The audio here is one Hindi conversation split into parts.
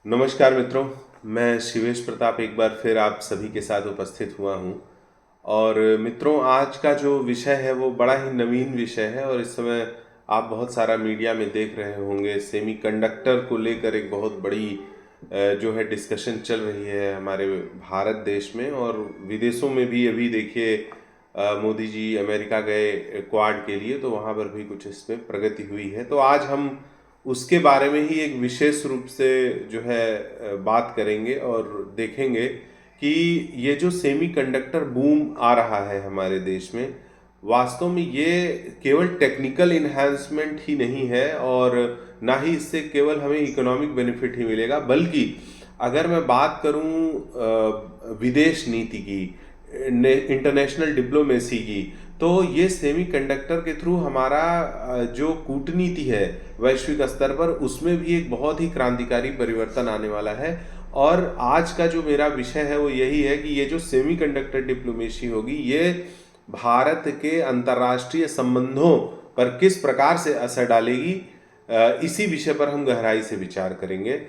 नमस्कार मित्रों। मैं शिवेश प्रताप एक बार फिर आप सभी के साथ उपस्थित हुआ हूँ। और मित्रों, आज का जो विषय है वो बड़ा ही नवीन विषय है और इस समय आप बहुत सारा मीडिया में देख रहे होंगे। सेमीकंडक्टर को लेकर एक बहुत बड़ी जो है डिस्कशन चल रही है हमारे भारत देश में और विदेशों में भी। अभी देखिए, मोदी जी अमेरिका गए क्वाड के लिए, तो वहाँ पर भी कुछ इसमें प्रगति हुई है। तो आज हम उसके बारे में ही एक विशेष रूप से जो है बात करेंगे और देखेंगे कि ये जो सेमीकंडक्टर बूम आ रहा है हमारे देश में, वास्तव में ये केवल टेक्निकल इन्हांसमेंट ही नहीं है और ना ही इससे केवल हमें इकोनॉमिक बेनिफिट ही मिलेगा, बल्कि अगर मैं बात करूं विदेश नीति की, इंटरनेशनल डिप्लोमेसी की, तो ये सेमीकंडक्टर के थ्रू हमारा जो कूटनीति है वैश्विक स्तर पर, उसमें भी एक बहुत ही क्रांतिकारी परिवर्तन आने वाला है। और आज का जो मेरा विषय है वो यही है कि ये जो सेमीकंडक्टर डिप्लोमेसी होगी, ये भारत के अंतर्राष्ट्रीय संबंधों पर किस प्रकार से असर डालेगी, इसी विषय पर हम गहराई से विचार करेंगे।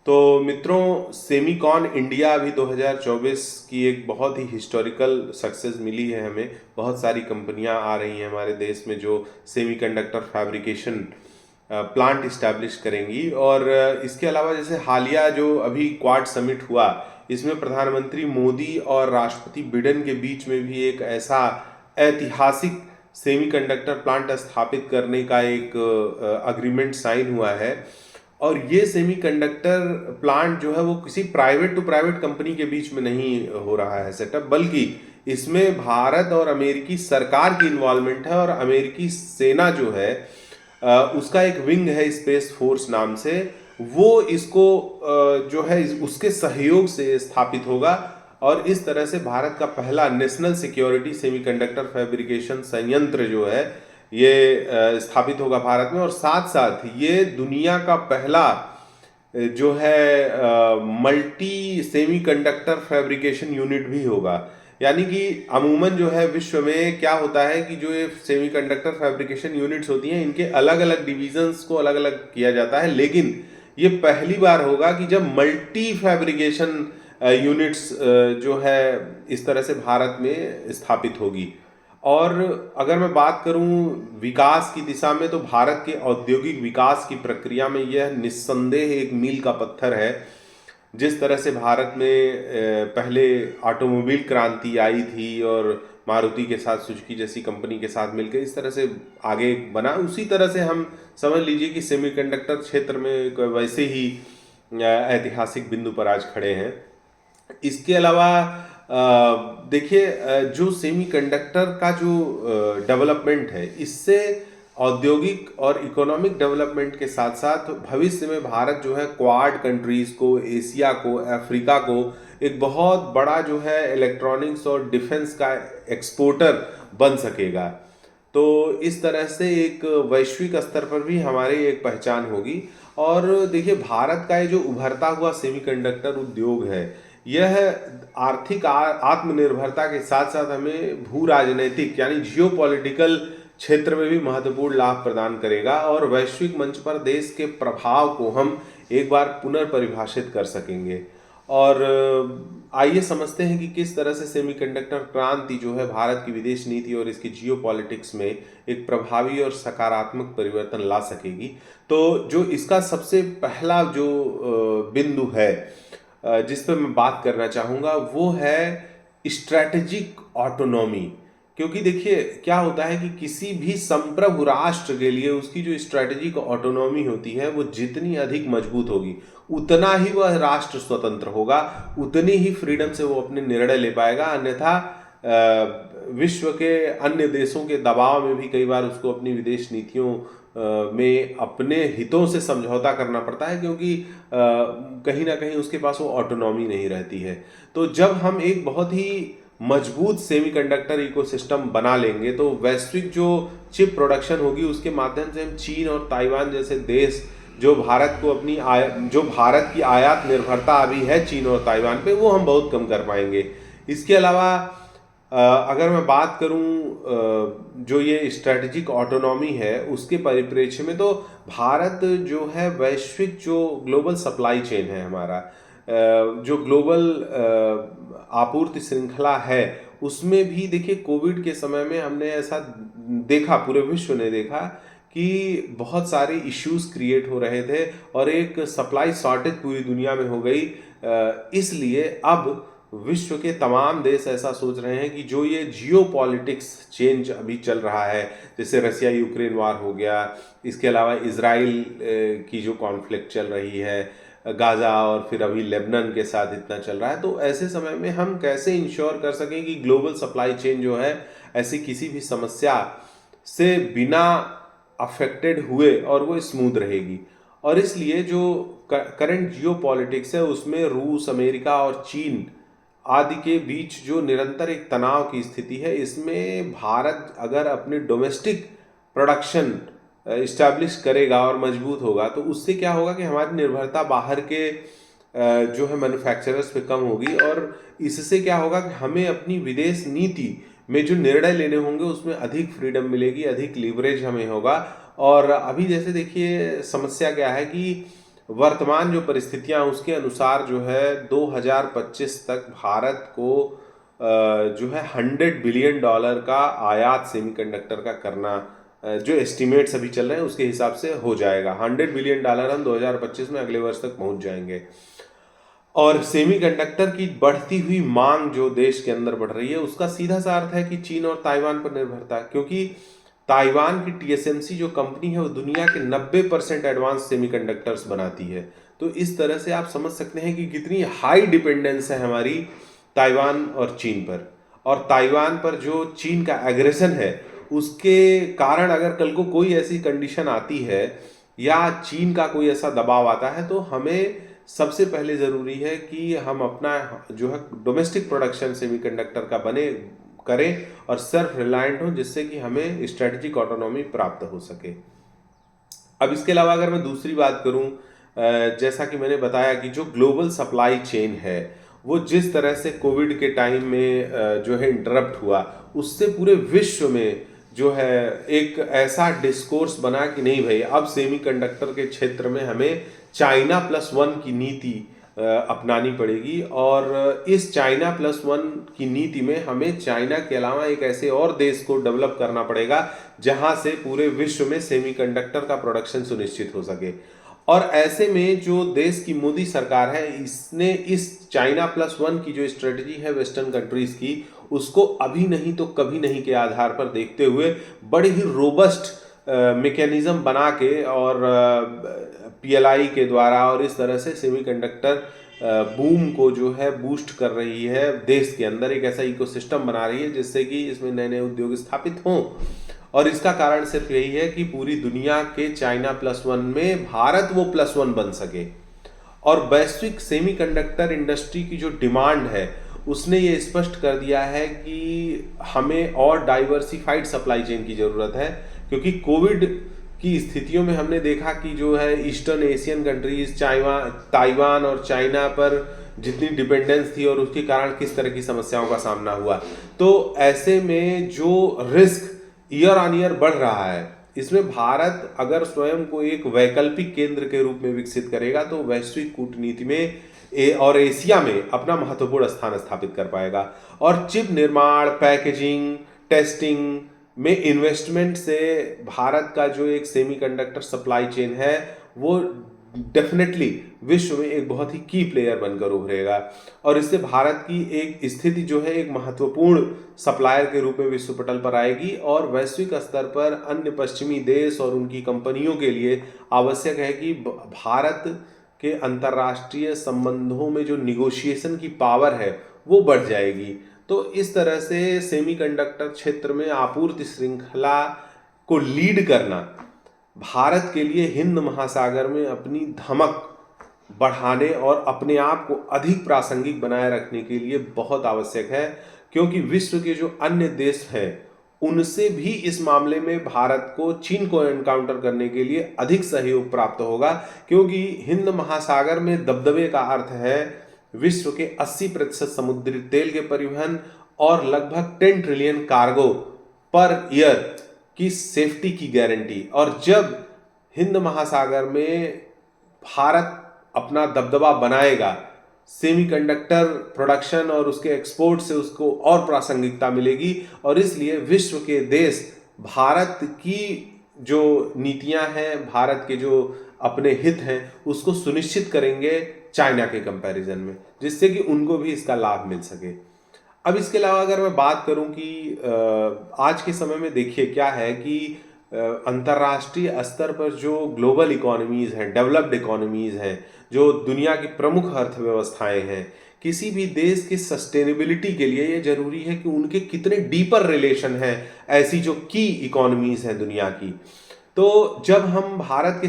तो मित्रों, सेमीकॉन इंडिया अभी 2024 की एक बहुत ही हिस्टोरिकल सक्सेस मिली है हमें। बहुत सारी कंपनियां आ रही हैं हमारे देश में जो सेमीकंडक्टर फैब्रिकेशन प्लांट इस्टेब्लिश करेंगी। और इसके अलावा जैसे हालिया जो अभी क्वाड समिट हुआ, इसमें प्रधानमंत्री मोदी और राष्ट्रपति बिडेन के बीच में भी एक ऐसा ऐतिहासिक सेमीकंडक्टर प्लांट स्थापित करने का एक अग्रीमेंट साइन हुआ है। और ये सेमीकंडक्टर प्लांट जो है वो किसी प्राइवेट टू प्राइवेट कंपनी के बीच में नहीं हो रहा है सेटअप, बल्कि इसमें भारत और अमेरिकी सरकार की इन्वॉल्वमेंट है। और अमेरिकी सेना जो है उसका एक विंग है स्पेस फोर्स नाम से, वो इसको जो है उसके सहयोग से स्थापित होगा। और इस तरह से भारत का पहला नेशनल सिक्योरिटी सेमीकंडक्टर फैब्रिकेशन संयंत्र जो है ये स्थापित होगा भारत में। और साथ साथ ये दुनिया का पहला जो है मल्टी सेमीकंडक्टर फैब्रिकेशन यूनिट भी होगा। यानी कि अमूमन जो है विश्व में क्या होता है कि जो ये सेमीकंडक्टर फैब्रिकेशन यूनिट्स होती हैं, इनके अलग अलग डिविजन्स को अलग अलग किया जाता है, लेकिन ये पहली बार होगा कि जब मल्टी फैब्रिकेशन यूनिट्स जो है इस तरह से भारत में स्थापित होगी। और अगर मैं बात करूं विकास की दिशा में, तो भारत के औद्योगिक विकास की प्रक्रिया में यह निस्संदेह एक मील का पत्थर है। जिस तरह से भारत में पहले ऑटोमोबाइल क्रांति आई थी और मारुति के साथ सुजुकी जैसी कंपनी के साथ मिलकर इस तरह से आगे बना, उसी तरह से हम समझ लीजिए कि सेमीकंडक्टर क्षेत्र में एक वैसे ही ऐतिहासिक बिंदु पर आज खड़े हैं। इसके अलावा देखिए, जो सेमीकंडक्टर का जो डेवलपमेंट है, इससे औद्योगिक और इकोनॉमिक डेवलपमेंट के साथ साथ भविष्य में भारत जो है क्वाड कंट्रीज को, एशिया को, अफ्रीका को एक बहुत बड़ा जो है इलेक्ट्रॉनिक्स और डिफेंस का एक्सपोर्टर बन सकेगा। तो इस तरह से एक वैश्विक स्तर पर भी हमारी एक पहचान होगी। और देखिए, भारत का ये जो उभरता हुआ सेमीकंडक्टर उद्योग है, यह आर्थिक आत्मनिर्भरता के साथ साथ हमें भू राजनीतिक यानी जियो पॉलिटिकल क्षेत्र में भी महत्वपूर्ण लाभ प्रदान करेगा। और वैश्विक मंच पर देश के प्रभाव को हम एक बार पुनर्परिभाषित कर सकेंगे। और आइए समझते हैं कि किस तरह से सेमीकंडक्टर क्रांति जो है भारत की विदेश नीति और इसकी जियो पॉलिटिक्स में एक प्रभावी और सकारात्मक परिवर्तन ला सकेगी। तो जो इसका सबसे पहला जो बिंदु है जिस पर मैं बात करना चाहूँगा, वो है स्ट्रैटेजिक ऑटोनॉमी। क्योंकि देखिए, क्या होता है कि किसी भी संप्रभु राष्ट्र के लिए उसकी जो स्ट्रैटेजिक ऑटोनॉमी होती है, वो जितनी अधिक मजबूत होगी, उतना ही वह राष्ट्र स्वतंत्र होगा, उतनी ही फ्रीडम से वो अपने निर्णय ले पाएगा। अन्यथा विश्व के अन्य देशों के दबाव में भी कई बार उसको अपनी विदेश नीतियों में अपने हितों से समझौता करना पड़ता है, क्योंकि कहीं ना कहीं उसके पास वो ऑटोनॉमी नहीं रहती है। तो जब हम एक बहुत ही मजबूत सेमीकंडक्टर इकोसिस्टम बना लेंगे, तो वैश्विक जो चिप प्रोडक्शन होगी उसके माध्यम से हम चीन और ताइवान जैसे देश जो भारत को अपनी जो भारत की आयात निर्भरता अभी है चीन और ताइवान पे, वो हम बहुत कम कर पाएंगे। इसके अलावा अगर मैं बात करूं जो ये स्ट्रेटेजिक ऑटोनॉमी है उसके परिप्रेक्ष्य में, तो भारत जो है वैश्विक जो ग्लोबल सप्लाई चेन है हमारा, जो ग्लोबल आपूर्ति श्रृंखला है, उसमें भी देखिए कोविड के समय में हमने ऐसा देखा, पूरे विश्व ने देखा कि बहुत सारे इश्यूज क्रिएट हो रहे थे और एक सप्लाई शॉर्टेज पूरी दुनिया में हो गई। इसलिए अब विश्व के तमाम देश ऐसा सोच रहे हैं कि जो ये जियो पॉलिटिक्स चेंज अभी चल रहा है, जैसे रसिया यूक्रेन वार हो गया, इसके अलावा इसराइल की जो कॉन्फ्लिक्ट चल रही है, गाज़ा, और फिर अभी लेबनान के साथ इतना चल रहा है, तो ऐसे समय में हम कैसे इंश्योर कर सकें कि ग्लोबल सप्लाई चेन जो है ऐसी किसी भी समस्या से बिना अफेक्टेड हुए और वो स्मूथ रहेगी। और इसलिए जो करंट जियो पॉलिटिक्स है उसमें रूस, अमेरिका और चीन आदि के बीच जो निरंतर एक तनाव की स्थिति है, इसमें भारत अगर अपनी डोमेस्टिक प्रोडक्शन इस्टेब्लिश करेगा और मजबूत होगा, तो उससे क्या होगा कि हमारी निर्भरता बाहर के जो है मैन्युफैक्चरर्स पे कम होगी, और इससे क्या होगा कि हमें अपनी विदेश नीति में जो निर्णय लेने होंगे उसमें अधिक फ्रीडम मिलेगी, अधिक लीवरेज हमें होगा। और अभी जैसे देखिए समस्या क्या है कि वर्तमान जो परिस्थितियां उसके अनुसार जो है 2025 तक भारत को जो है $100 बिलियन का आयात सेमीकंडक्टर का करना, जो एस्टिमेट्स अभी चल रहे हैं उसके हिसाब से हो जाएगा। $100 बिलियन हम 2025 में अगले वर्ष तक पहुंच जाएंगे। और सेमीकंडक्टर की बढ़ती हुई मांग जो देश के अंदर बढ़ रही है उसका सीधा सा अर्थ है कि चीन और ताइवान पर निर्भरता, क्योंकि ताइवान की टीएसएमसी जो कंपनी है वो दुनिया के 90% एडवांस सेमीकंडक्टर्स बनाती है। तो इस तरह से आप समझ सकते हैं कि कितनी हाई डिपेंडेंस है हमारी ताइवान और चीन पर। और ताइवान पर जो चीन का एग्रेशन है उसके कारण अगर कल को कोई ऐसी कंडीशन आती है या चीन का कोई ऐसा दबाव आता है, तो हमें सबसे पहले ज़रूरी है कि हम अपना जो है डोमेस्टिक प्रोडक्शन सेमीकंडक्टर का बने करें और सेल्फ रिलायंट हो, जिससे कि हमें स्ट्रेटेजिक ऑटोनॉमी प्राप्त हो सके। अब इसके अलावा अगर मैं दूसरी बात करूं, जैसा कि मैंने बताया कि जो ग्लोबल सप्लाई चेन है वो जिस तरह से कोविड के टाइम में जो है इंटरप्ट हुआ, उससे पूरे विश्व में जो है एक ऐसा डिस्कोर्स बना कि नहीं भाई, अब सेमीकंडक्टर के क्षेत्र में हमें चाइना प्लस वन की नीति अपनानी पड़ेगी। और इस चाइना प्लस वन की नीति में हमें चाइना के अलावा एक ऐसे और देश को डेवलप करना पड़ेगा जहां से पूरे विश्व में सेमीकंडक्टर का प्रोडक्शन सुनिश्चित हो सके। और ऐसे में जो देश की मोदी सरकार है, इसने इस चाइना प्लस वन की जो स्ट्रेटजी है वेस्टर्न कंट्रीज की, उसको अभी नहीं तो कभी नहीं के आधार पर देखते हुए बड़े ही रोबस्ट मैकेनिज्म बना के और पीएलआई के द्वारा और इस तरह से सेमीकंडक्टर बूम को जो है बूस्ट कर रही है, देश के अंदर एक ऐसा इकोसिस्टम बना रही है जिससे कि इसमें नए नए उद्योग स्थापित हों। और इसका कारण सिर्फ यही है कि पूरी दुनिया के चाइना प्लस वन में भारत वो प्लस वन बन सके। और वैश्विक सेमीकंडक्टर इंडस्ट्री की जो डिमांड है उसने ये स्पष्ट कर दिया है कि हमें और डाइवर्सिफाइड सप्लाई चेन की ज़रूरत है, क्योंकि कोविड की स्थितियों में हमने देखा कि जो है ईस्टर्न एशियन कंट्रीज ताइवान और चाइना पर जितनी डिपेंडेंस थी और उसके कारण किस तरह की समस्याओं का सामना हुआ। तो ऐसे में जो रिस्क ईयर ऑन ईयर बढ़ रहा है, इसमें भारत अगर स्वयं को एक वैकल्पिक केंद्र के रूप में विकसित करेगा तो वैश्विक कूटनीति में और एशिया में अपना महत्वपूर्ण स्थान स्थापित कर पाएगा। और चिप निर्माण, पैकेजिंग, टेस्टिंग में इन्वेस्टमेंट से भारत का जो एक सेमीकंडक्टर सप्लाई चेन है वो डेफिनेटली विश्व में एक बहुत ही की प्लेयर बनकर उभरेगा। और इससे भारत की एक स्थिति जो है एक महत्वपूर्ण सप्लायर के रूप में विश्व पटल पर आएगी। और वैश्विक स्तर पर अन्य पश्चिमी देश और उनकी कंपनियों के लिए आवश्यक है कि भारत के अंतर्राष्ट्रीय संबंधों में जो निगोशिएशन की पावर है वो बढ़ जाएगी। तो इस तरह से सेमीकंडक्टर क्षेत्र में आपूर्ति श्रृंखला को लीड करना भारत के लिए हिंद महासागर में अपनी धमक बढ़ाने और अपने आप को अधिक प्रासंगिक बनाए रखने के लिए बहुत आवश्यक है, क्योंकि विश्व के जो अन्य देश हैं उनसे भी इस मामले में भारत को चीन को एनकाउंटर करने के लिए अधिक सहयोग प्राप्त होगा। क्योंकि हिंद महासागर में दबदबे का अर्थ है विश्व के 80% समुद्री तेल के परिवहन और लगभग 10 ट्रिलियन कार्गो पर ईयर की सेफ्टी की गारंटी। और जब हिंद महासागर में भारत अपना दबदबा बनाएगा, सेमीकंडक्टर प्रोडक्शन और उसके एक्सपोर्ट से उसको और प्रासंगिकता मिलेगी, और इसलिए विश्व के देश भारत की जो नीतियां हैं, भारत के जो अपने हित हैं, उसको सुनिश्चित करेंगे चाइना के कंपैरिजन में, जिससे कि उनको भी इसका लाभ मिल सके। अब इसके अलावा अगर मैं बात करूं कि आज के समय में देखिए क्या है कि अंतर्राष्ट्रीय स्तर पर जो ग्लोबल इकोनॉमीज हैं, डेवलप्ड इकोनॉमीज हैं, जो दुनिया की प्रमुख अर्थव्यवस्थाएं हैं, किसी भी देश की सस्टेनेबिलिटी के लिए ये जरूरी है कि उनके कितने डीपर रिलेशन हैं ऐसी जो की इकोनॉमीज हैं दुनिया की। तो जब हम भारत के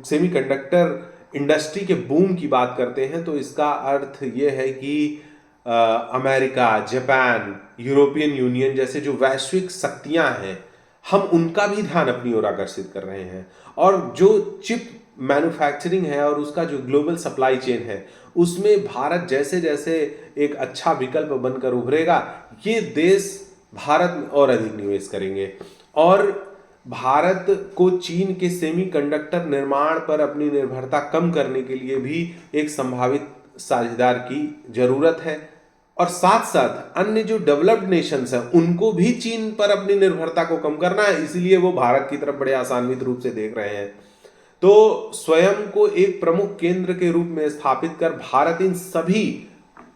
सेमीकंडक्टर इंडस्ट्री के बूम की बात करते हैं तो इसका अर्थ ये है कि अमेरिका, जापान, यूरोपियन यूनियन जैसे जो वैश्विक शक्तियां हैं, हम उनका भी ध्यान अपनी ओर आकर्षित कर रहे हैं। और जो चिप मैन्युफैक्चरिंग है और उसका जो ग्लोबल सप्लाई चेन है, उसमें भारत जैसे जैसे एक अच्छा विकल्प बनकर उभरेगा, ये देश भारत में और अधिक निवेश करेंगे। और भारत को चीन के सेमीकंडक्टर निर्माण पर अपनी निर्भरता कम करने के लिए भी एक संभावित साझेदार की जरूरत है। और साथ साथ अन्य जो डेवलप्ड नेशंस हैं उनको भी चीन पर अपनी निर्भरता को कम करना है, इसलिए वो भारत की तरफ बड़े आसान्वित रूप से देख रहे हैं। तो स्वयं को एक प्रमुख केंद्र के रूप में स्थापित कर भारत इन सभी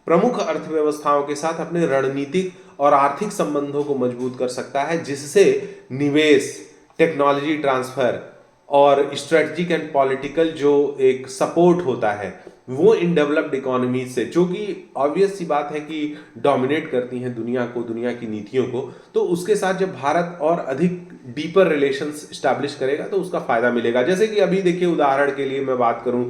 प्रमुख अर्थव्यवस्थाओं के साथ अपने रणनीतिक और आर्थिक संबंधों को मजबूत कर सकता है, जिससे निवेश, टेक्नोलॉजी ट्रांसफर और स्ट्रेटजिक एंड पॉलिटिकल जो एक सपोर्ट होता है वो इन डेवलप्ड इकोनॉमीज से, जो कि ऑब्वियस सी बात है कि डोमिनेट करती हैं दुनिया को, दुनिया की नीतियों को, तो उसके साथ जब भारत और अधिक डीपर रिलेशंस स्टैब्लिश करेगा तो उसका फायदा मिलेगा। जैसे कि अभी देखिए, उदाहरण के लिए मैं बात करूं,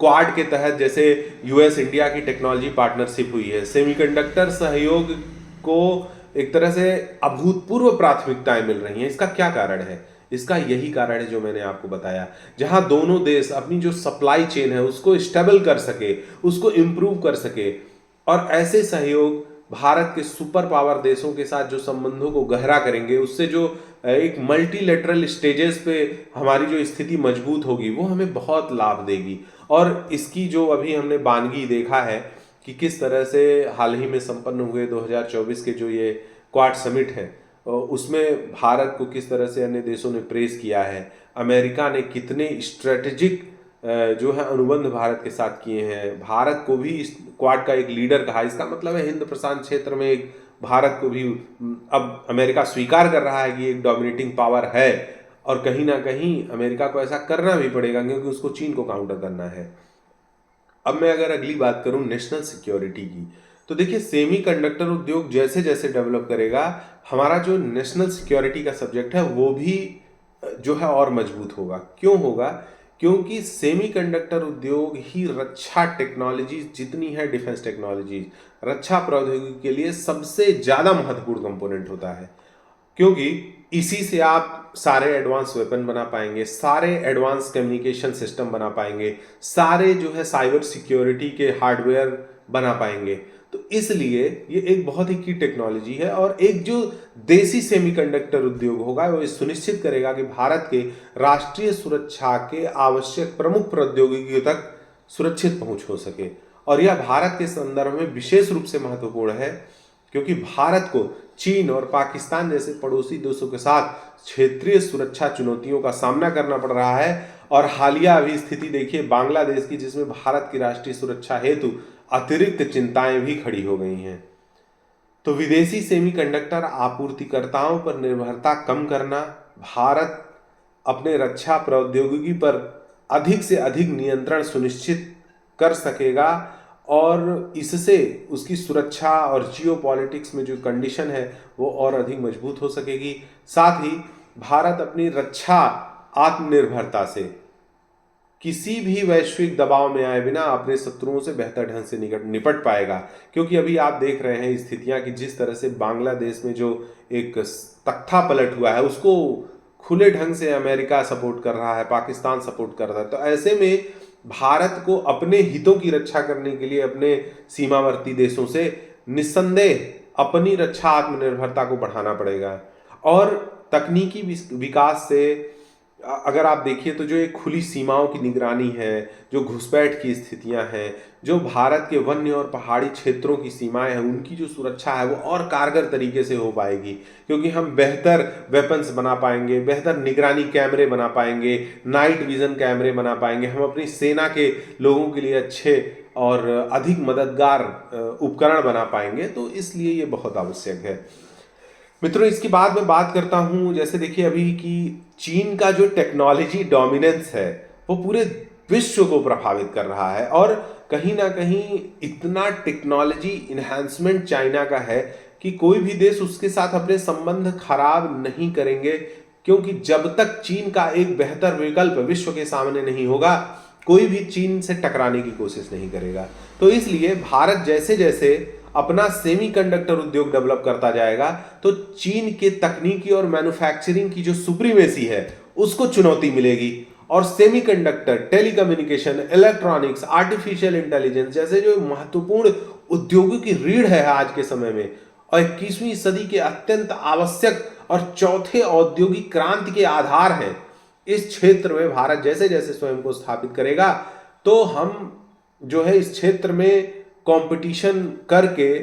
क्वाड के तहत जैसे यूएस इंडिया की टेक्नोलॉजी पार्टनरशिप हुई है, सेमीकंडक्टर सहयोग को एक तरह से अभूतपूर्व प्राथमिकताएं मिल रही हैं। इसका क्या कारण है? इसका यही कारण है जो मैंने आपको बताया, जहां दोनों देश अपनी जो सप्लाई चेन है उसको स्टेबल कर सके, उसको इंप्रूव कर सके। और ऐसे सहयोग भारत के सुपर पावर देशों के साथ जो संबंधों को गहरा करेंगे, उससे जो एक मल्टीलेटरल स्टेजेस पे हमारी जो स्थिति मजबूत होगी वो हमें बहुत लाभ देगी। और इसकी जो अभी हमने बानगी देखा है कि किस तरह से हाल ही में संपन्न हुए 2024 के जो ये क्वाड समिट है, उसमें भारत को किस तरह से अन्य देशों ने प्रेस किया है, अमेरिका ने कितने स्ट्रेटेजिक जो है अनुबंध भारत के साथ किए हैं, भारत को भी इस क्वाड का एक लीडर कहा। इसका मतलब है हिंद प्रशांत क्षेत्र में एक भारत को भी अब अमेरिका स्वीकार कर रहा है कि एक डोमिनेटिंग पावर है, और कहीं ना कहीं अमेरिका को ऐसा करना भी पड़ेगा क्योंकि उसको चीन को काउंटर करना है। अब मैं अगर अगली बात करूं नेशनल सिक्योरिटी की, तो देखिए सेमीकंडक्टर उद्योग जैसे जैसे डेवलप करेगा, हमारा जो नेशनल सिक्योरिटी का सब्जेक्ट है वो भी जो है और मजबूत होगा। क्यों होगा? क्योंकि सेमीकंडक्टर उद्योग ही रक्षा टेक्नोलॉजी जितनी है, डिफेंस टेक्नोलॉजी, रक्षा प्रौद्योगिकी के लिए सबसे ज्यादा महत्वपूर्ण कंपोनेंट होता है, क्योंकि इसी से आप सारे एडवांस वेपन बना पाएंगे, सारे एडवांस कम्युनिकेशन सिस्टम बना पाएंगे, सारे जो है साइबर सिक्योरिटी के हार्डवेयर बना पाएंगे। तो इसलिए ये एक बहुत ही की टेक्नोलॉजी है, और एक जो देसी सेमीकंडक्टर उद्योग होगा वो सुनिश्चित करेगा कि भारत के राष्ट्रीय सुरक्षा के आवश्यक प्रमुख प्रौद्योगिकियों तक सुरक्षित पहुंच हो सके। और यह भारत के संदर्भ में विशेष रूप से महत्वपूर्ण है, क्योंकि भारत को चीन और पाकिस्तान जैसे पड़ोसी देशों के साथ क्षेत्रीय सुरक्षा चुनौतियों का सामना करना पड़ रहा है। और हालिया अभी स्थिति देखिए बांग्लादेश की, जिसमें भारत की राष्ट्रीय सुरक्षा हेतु अतिरिक्त चिंताएं भी खड़ी हो गई हैं। तो विदेशी सेमीकंडक्टर आपूर्तिकर्ताओं पर निर्भरता कम करना, भारत अपने रक्षा प्रौद्योगिकी पर अधिक से अधिक नियंत्रण सुनिश्चित कर सकेगा, और इससे उसकी सुरक्षा और जियोपॉलिटिक्स में जो कंडीशन है वो और अधिक मजबूत हो सकेगी। साथ ही भारत अपनी रक्षा आत्मनिर्भरता से किसी भी वैश्विक दबाव में आए बिना अपने शत्रुओं से बेहतर ढंग से निपट पाएगा। क्योंकि अभी आप देख रहे हैं स्थितियां कि जिस तरह से बांग्लादेश में जो एक तख्ता पलट हुआ है उसको खुले ढंग से अमेरिका सपोर्ट कर रहा है, पाकिस्तान सपोर्ट कर रहा है। तो ऐसे में भारत को अपने हितों की रक्षा करने के लिए अपने सीमावर्ती देशों से निस्संदेह अपनी रक्षा आत्मनिर्भरता को बढ़ाना पड़ेगा। और तकनीकी विकास से अगर आप देखिए तो जो एक खुली सीमाओं की निगरानी है, जो घुसपैठ की स्थितियां हैं, जो भारत के वन्य और पहाड़ी क्षेत्रों की सीमाएं हैं, उनकी जो सुरक्षा है वो और कारगर तरीके से हो पाएगी, क्योंकि हम बेहतर वेपन्स बना पाएंगे, बेहतर निगरानी कैमरे बना पाएंगे, नाइट विजन कैमरे बना पाएंगे, हम अपनी सेना के लोगों के लिए अच्छे और अधिक मददगार उपकरण बना पाएंगे। तो इसलिए ये बहुत आवश्यक है। मित्रों, इसके बाद मैं बात करता हूं, जैसे देखिए अभी कि चीन का जो टेक्नोलॉजी डोमिनेंस है वो पूरे विश्व को प्रभावित कर रहा है, और कहीं ना कहीं इतना टेक्नोलॉजी इन्हांसमेंट चाइना का है कि कोई भी देश उसके साथ अपने संबंध खराब नहीं करेंगे, क्योंकि जब तक चीन का एक बेहतर विकल्प विश्व के सामने नहीं होगा, कोई भी चीन से टकराने की कोशिश नहीं करेगा। तो इसलिए भारत जैसे जैसे अपना सेमीकंडक्टर उद्योग डेवलप करता जाएगा, तो चीन के तकनीकी और मैन्युफैक्चरिंग की जो सुप्रीमेसी है उसको चुनौती मिलेगी, और semiconductor, telecommunication, electronics, artificial intelligence जैसे जो महत्वपूर्ण उद्योगों की रीढ़ है आज के समय में, और 21वीं सदी के अत्यंत आवश्यक और चौथे औद्योगिक क्रांति के आधार हैं, इस क्षेत्र में भारत जैसे जैसे स्वयं को स्थापित करेगा, तो हम जो है इस क्षेत्र में कंपटीशन करके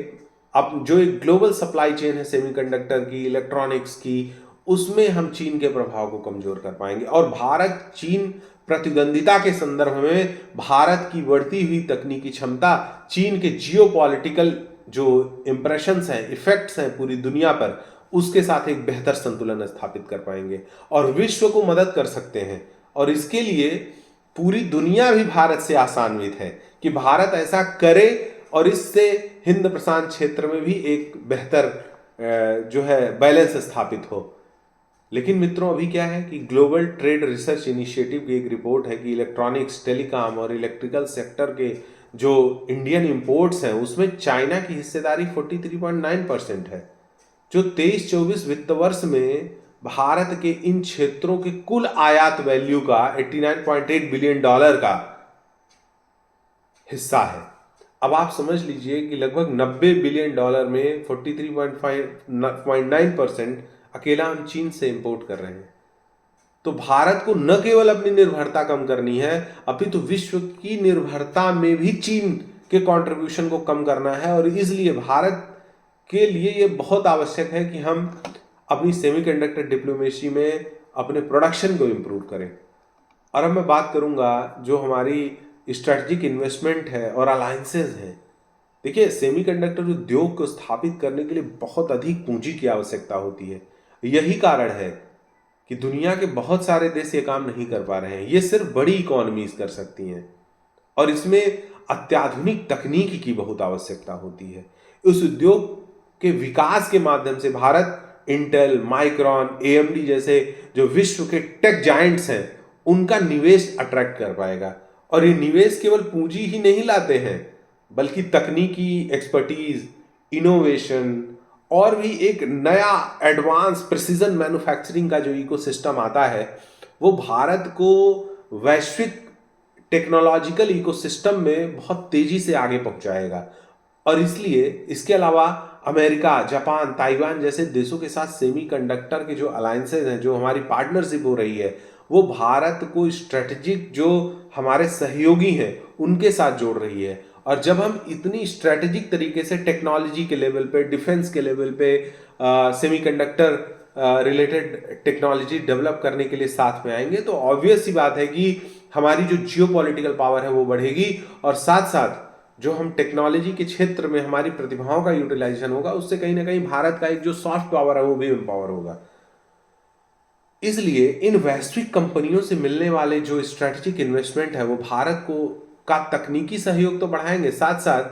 अब जो एक ग्लोबल सप्लाई चेन है सेमीकंडक्टर की, इलेक्ट्रॉनिक्स की, उसमें हम चीन के प्रभाव को कमजोर कर पाएंगे। और भारत चीन प्रतिद्वंदिता के संदर्भ में भारत की बढ़ती हुई तकनीकी क्षमता चीन के जियोपॉलिटिकल जो इंप्रेशंस हैं, इफेक्ट्स हैं पूरी दुनिया पर, उसके साथ एक बेहतर संतुलन स्थापित कर पाएंगे और विश्व को मदद कर सकते हैं। और इसके लिए पूरी दुनिया भी भारत से आशान्वित है कि भारत ऐसा करे, और इससे हिंद प्रशांत क्षेत्र में भी एक बेहतर जो है बैलेंस स्थापित हो। लेकिन मित्रों, अभी क्या है कि ग्लोबल ट्रेड रिसर्च इनिशिएटिव की एक रिपोर्ट है कि इलेक्ट्रॉनिक्स, टेलीकॉम और इलेक्ट्रिकल सेक्टर के जो इंडियन इंपोर्ट्स हैं उसमें चाइना की हिस्सेदारी 43.9% है, जो 23-24 वित्त वर्ष में भारत के इन क्षेत्रों के कुल आयात वैल्यू का 89.8 बिलियन डॉलर का हिस्सा है। अब आप समझ लीजिए कि लगभग 90 बिलियन डॉलर में 43.9% अकेला हम चीन से इंपोर्ट कर रहे हैं। तो भारत को न केवल अपनी निर्भरता कम करनी है, अपितु विश्व की निर्भरता में भी चीन के कंट्रीब्यूशन को कम करना है। और इसलिए भारत के लिए यह बहुत आवश्यक है कि हम अपनी सेमीकंडक्टर डिप्लोमेसी में अपने प्रोडक्शन को इंप्रूव करें। और अब मैं बात करूंगा जो हमारी स्ट्रेटजिक इन्वेस्टमेंट है और अलायंसेज हैं। देखिए, सेमीकंडक्टर उद्योग को स्थापित करने के लिए बहुत अधिक पूंजी की आवश्यकता होती है। यही कारण है कि दुनिया के बहुत सारे देश ये काम नहीं कर पा रहे हैं। ये सिर्फ बड़ी इकोनॉमीज कर सकती हैं, और इसमें अत्याधुनिक तकनीकी की बहुत आवश्यकता होती है। उस उद्योग के विकास के माध्यम से भारत इंटेल, माइक्रॉन, एएमडी जैसे जो विश्व के टेक जायंट्स हैं उनका निवेश अट्रैक्ट कर पाएगा। और ये निवेश केवल पूंजी ही नहीं लाते हैं, बल्कि तकनीकी एक्सपर्टीज, इनोवेशन और भी एक नया एडवांस प्रिसीजन मैन्युफैक्चरिंग का जो इकोसिस्टम आता है, वो भारत को वैश्विक टेक्नोलॉजिकल इकोसिस्टम में बहुत तेजी से आगे पहुंचाएगा। और इसलिए इसके अलावा अमेरिका, जापान, ताइवान जैसे देशों के साथ सेमीकंडक्टर के जो अलायंसेज हैं, जो हमारी पार्टनरशिप हो रही है, वो भारत को स्ट्रेटेजिक जो हमारे सहयोगी हैं उनके साथ जोड़ रही है। और जब हम इतनी स्ट्रेटेजिक तरीके से टेक्नोलॉजी के लेवल पे, डिफेंस के लेवल पे सेमीकंडक्टर रिलेटेड टेक्नोलॉजी डेवलप करने के लिए साथ में आएंगे, तो ऑब्वियस सी बात है कि हमारी जो जियोपॉलिटिकल पावर है वो बढ़ेगी, और साथ साथ जो हम टेक्नोलॉजी के क्षेत्र में हमारी प्रतिभाओं का यूटिलाइजेशन होगा, उससे कहीं ना कहीं भारत का एक जो सॉफ्ट पावर है वो भी एम्पावर होगा। इसलिए इन वैश्विक कंपनियों से मिलने वाले जो स्ट्रेटेजिक इन्वेस्टमेंट है वो भारत को का तकनीकी सहयोग तो बढ़ाएंगे, साथ साथ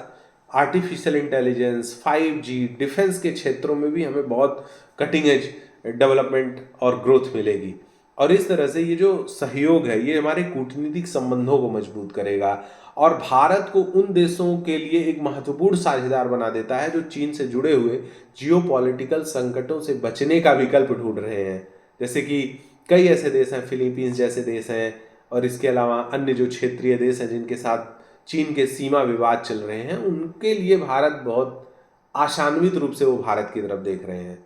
आर्टिफिशियल इंटेलिजेंस, 5G, डिफेंस के क्षेत्रों में भी हमें बहुत कटिंग एज डेवलपमेंट और ग्रोथ मिलेगी। और इस तरह से ये जो सहयोग है ये हमारे कूटनीतिक संबंधों को मजबूत करेगा और भारत को उन देशों के लिए एक महत्वपूर्ण साझेदार बना देता है जो चीन से जुड़े हुए जियोपॉलिटिकल संकटों से बचने का विकल्प ढूंढ रहे हैं। जैसे कि कई ऐसे देश हैं, फिलीपींस जैसे देश हैं, और इसके अलावा अन्य जो क्षेत्रीय देश हैं जिनके साथ चीन के सीमा विवाद चल रहे हैं, उनके लिए भारत बहुत आशान्वित रूप से वो भारत की तरफ देख रहे हैं।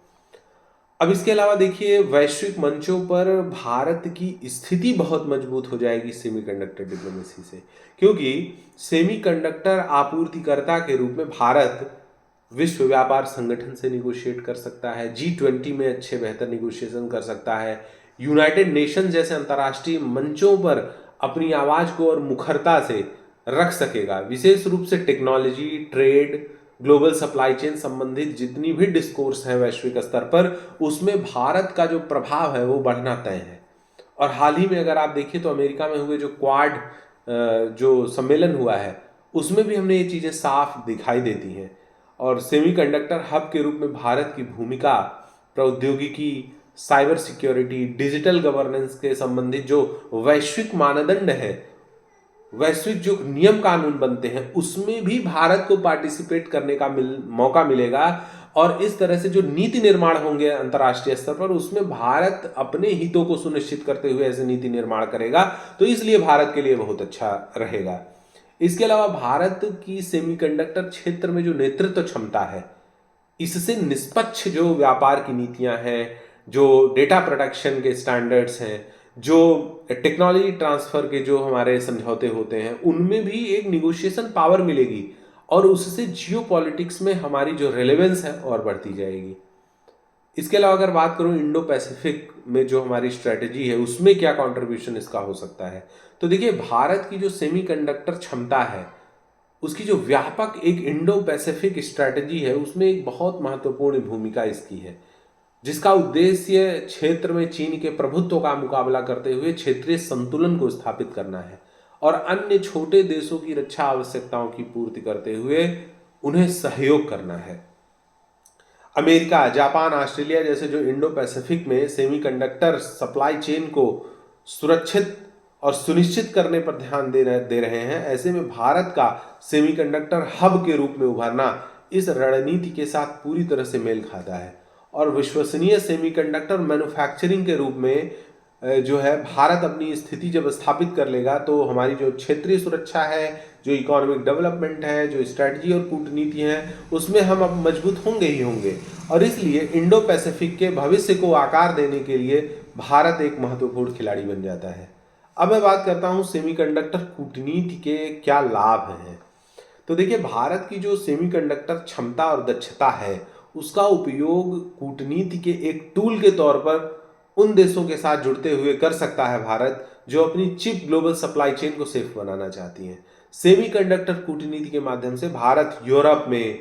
अब इसके अलावा देखिए, वैश्विक मंचों पर भारत की स्थिति बहुत मजबूत हो जाएगी सेमीकंडक्टर डिप्लोमेसी से, क्योंकि सेमीकंडक्टर आपूर्तिकर्ता के रूप में भारत विश्व व्यापार संगठन से निगोशिएट कर सकता है, G20 में अच्छे बेहतर निगोशिएशन कर सकता है, यूनाइटेड नेशन जैसे अंतर्राष्ट्रीय मंचों पर अपनी आवाज को और मुखरता से रख सकेगा। विशेष रूप से technology, trade, global supply chain संबंधित जितनी भी डिस्कोर्स है वैश्विक स्तर पर, उसमें भारत का जो प्रभाव है वो बढ़ना तय है। और हाल ही में अगर आप देखिए तो अमेरिका में हुए जो क्वाड जो सम्मेलन हुआ है, उसमें भी हमने ये चीज़ें साफ दिखाई देती हैं। और सेमीकंडक्टर हब के रूप में भारत की भूमिका प्रौद्योगिकी, साइबर सिक्योरिटी, डिजिटल गवर्नेंस के संबंधित जो वैश्विक मानदंड है, वैश्विक जो नियम कानून बनते हैं, उसमें भी भारत को पार्टिसिपेट करने का मौका मिलेगा। और इस तरह से जो नीति निर्माण होंगे अंतर्राष्ट्रीय स्तर पर, उसमें भारत अपने हितों को सुनिश्चित करते हुए ऐसे नीति निर्माण करेगा, तो इसलिए भारत के लिए बहुत अच्छा रहेगा। इसके अलावा भारत की सेमीकंडक्टर क्षेत्र में जो नेतृत्व क्षमता है, इससे निष्पक्ष जो व्यापार की नीतियां हैं, जो डेटा प्रोटेक्शन के स्टैंडर्ड्स हैं, जो टेक्नोलॉजी ट्रांसफर के जो हमारे समझौते होते हैं, उनमें भी एक निगोशिएशन पावर मिलेगी और उससे जियो पॉलिटिक्स में हमारी जो रेलेवेंस है और बढ़ती जाएगी। इसके अलावा अगर बात करूं इंडो पैसिफिक में जो हमारी स्ट्रेटेजी है, उसमें क्या कंट्रीब्यूशन इसका हो सकता है, तो देखिए, भारत की जो सेमीकंडक्टर क्षमता है, उसकी जो व्यापक एक इंडो पैसिफिक स्ट्रेटजी है, उसमें एक बहुत महत्वपूर्ण भूमिका इसकी है, जिसका उद्देश्य क्षेत्र में चीन के प्रभुत्व का मुकाबला करते हुए क्षेत्रीय संतुलन को स्थापित करना है और अन्य छोटे देशों की रक्षा आवश्यकताओं की पूर्ति करते हुए उन्हें सहयोग करना है। अमेरिका, जापान, ऑस्ट्रेलिया जैसे जो इंडो पैसिफिक में सेमीकंडक्टर सप्लाई चेन को सुरक्षित और सुनिश्चित करने पर ध्यान दे रहे हैं, ऐसे में भारत का सेमीकंडक्टर हब के रूप में उभरना इस रणनीति के साथ पूरी तरह से मेल खाता है। और विश्वसनीय सेमीकंडक्टर मैन्युफैक्चरिंग के रूप में जो है भारत अपनी स्थिति जब स्थापित कर लेगा, तो हमारी जो क्षेत्रीय सुरक्षा है, जो इकोनॉमिक डेवलपमेंट है, जो स्ट्रैटेजी और कूटनीति है, उसमें हम अब मजबूत होंगे ही होंगे। और इसलिए इंडो पैसिफिक के भविष्य को आकार देने के लिए भारत एक महत्वपूर्ण खिलाड़ी बन जाता है। अब मैं बात करता हूं सेमीकंडक्टर कूटनीति के क्या लाभ हैं। तो देखिए, भारत की जो सेमीकंडक्टर क्षमता और दक्षता है, उसका उपयोग कूटनीति के एक टूल के तौर पर उन देशों के साथ जुड़ते हुए कर सकता है भारत, जो अपनी चिप ग्लोबल सप्लाई चेन को सेफ बनाना चाहती हैं। सेमीकंडक्टर कूटनीति के माध्यम से भारत यूरोप में,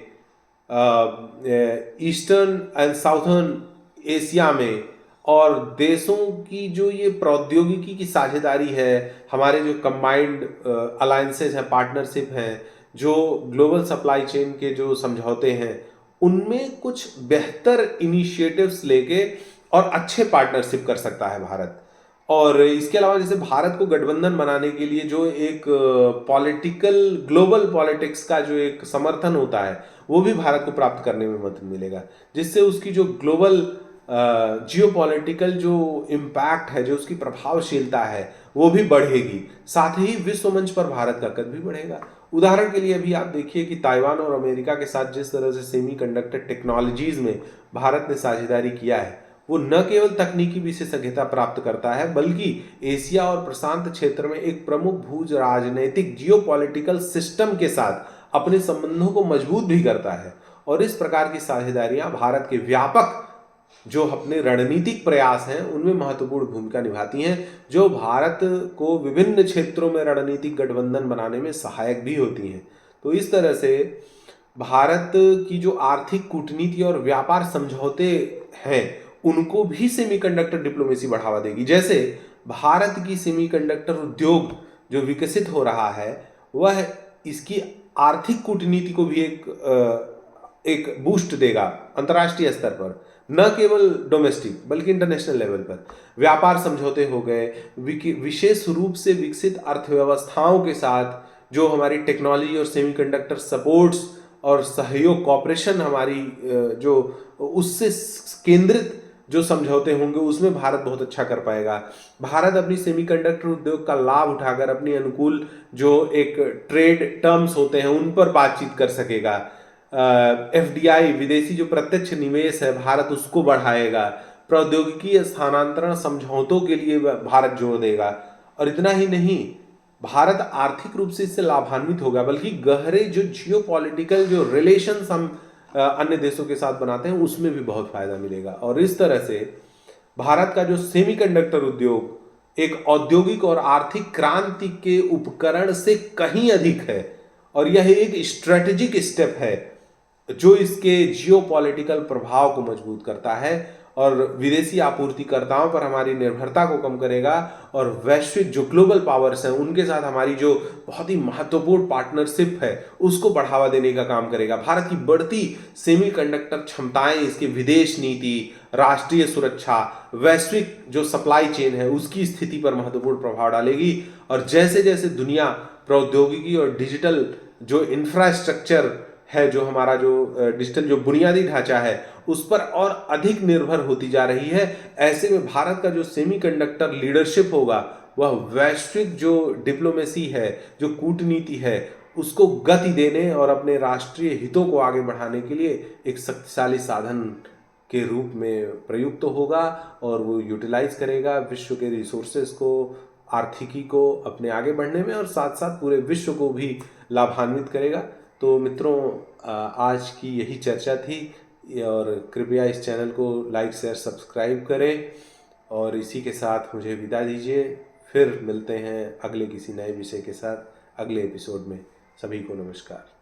ईस्टर्न एंड साउथर्न एशिया में और देशों की जो ये प्रौद्योगिकी की साझेदारी है, हमारे जो कंबाइंड अलायंसेस हैं, पार्टनरशिप हैं, जो ग्लोबल सप्लाई चेन के जो समझौते हैं, उनमें कुछ बेहतर इनिशिएटिव्स लेके और अच्छे पार्टनरशिप कर सकता है भारत। और इसके अलावा जैसे भारत को गठबंधन बनाने के लिए जो एक पॉलिटिकल ग्लोबल पॉलिटिक्स का जो एक समर्थन होता है, वो भी भारत को प्राप्त करने में मदद मिलेगा, जिससे उसकी जो ग्लोबल जियोपॉलिटिकल जो इम्पैक्ट है, जो उसकी प्रभावशीलता है, वो भी बढ़ेगी। साथ ही विश्व मंच पर भारत का कद भी बढ़ेगा। उदाहरण के लिए अभी आप देखिए कि ताइवान और अमेरिका के साथ जिस तरह से सेमीकंडक्टर टेक्नोलॉजीज में भारत ने साझेदारी किया है, वो न केवल तकनीकी विशेषज्ञता प्राप्त करता है, बल्कि एशिया और प्रशांत क्षेत्र में एक प्रमुख भू राजनैतिक जियोपॉलिटिकल सिस्टम के साथ अपने संबंधों को मजबूत भी करता है। और इस प्रकार की साझेदारियां भारत के व्यापक जो अपने रणनीतिक प्रयास हैं, उनमें महत्वपूर्ण भूमिका निभाती हैं, जो भारत को विभिन्न क्षेत्रों में रणनीतिक गठबंधन बनाने में सहायक भी होती हैं। तो इस तरह से भारत की जो आर्थिक कूटनीति और व्यापार समझौते हैं, उनको भी सेमीकंडक्टर डिप्लोमेसी बढ़ावा देगी। जैसे भारत की सेमीकंडक्टर उद्योग जो विकसित हो रहा है, वह इसकी आर्थिक कूटनीति को भी एक बूस्ट देगा अंतर्राष्ट्रीय स्तर पर, न केवल डोमेस्टिक बल्कि इंटरनेशनल लेवल पर। व्यापार समझौते हो गए, विशेष रूप से विकसित अर्थव्यवस्थाओं के साथ जो हमारी टेक्नोलॉजी और सेमीकंडक्टर सपोर्ट्स और सहयोग कॉपरेशन हमारी जो उससे केंद्रित जो समझौते होंगे, उसमें भारत बहुत अच्छा कर पाएगा। भारत अपनी सेमीकंडक्टर उद्योग का लाभ उठाकर अपनी अनुकूल जो एक ट्रेड टर्म्स होते हैं, उन पर बातचीत कर सकेगा। एफडीआई विदेशी जो प्रत्यक्ष निवेश है भारत उसको बढ़ाएगा, प्रौद्योगिकी स्थानांतरण समझौतों के लिए भारत जोर देगा। और इतना ही नहीं, भारत आर्थिक रूप से इससे लाभान्वित होगा, बल्कि गहरे जो जियो पॉलिटिकल जो रिलेशन हम अन्य देशों के साथ बनाते हैं उसमें भी बहुत फायदा मिलेगा। और इस तरह से भारत का जो सेमीकंडक्टर उद्योग एक औद्योगिक और आर्थिक क्रांति के उपकरण से कहीं अधिक है, और यह एक स्ट्रेटेजिक स्टेप है जो इसके जियोपॉलिटिकल प्रभाव को मजबूत करता है और विदेशी आपूर्तिकर्ताओं पर हमारी निर्भरता को कम करेगा, और वैश्विक जो ग्लोबल पावर्स हैं उनके साथ हमारी जो बहुत ही महत्वपूर्ण पार्टनरशिप है उसको बढ़ावा देने का काम करेगा। भारत की बढ़ती सेमीकंडक्टर क्षमताएं इसकी विदेश नीति, राष्ट्रीय सुरक्षा, वैश्विक जो सप्लाई चेन है उसकी स्थिति पर महत्वपूर्ण प्रभाव डालेगी। और जैसे जैसे दुनिया प्रौद्योगिकी और डिजिटल जो इंफ्रास्ट्रक्चर है, जो हमारा जो डिजिटल जो बुनियादी ढांचा है उस पर और अधिक निर्भर होती जा रही है, ऐसे में भारत का जो सेमीकंडक्टर लीडरशिप होगा वह वैश्विक जो डिप्लोमेसी है, जो कूटनीति है, उसको गति देने और अपने राष्ट्रीय हितों को आगे बढ़ाने के लिए एक शक्तिशाली साधन के रूप में प्रयुक्त होगा। और वो यूटिलाइज करेगा विश्व के रिसोर्सेज को, आर्थिकी को अपने आगे बढ़ने में, और साथ साथ पूरे विश्व को भी लाभान्वित करेगा। तो मित्रों, आज की यही चर्चा थी, और कृपया इस चैनल को लाइक शेयर सब्सक्राइब करें, और इसी के साथ मुझे विदा दीजिए। फिर मिलते हैं अगले किसी नए विषय के साथ अगले एपिसोड में। सभी को नमस्कार।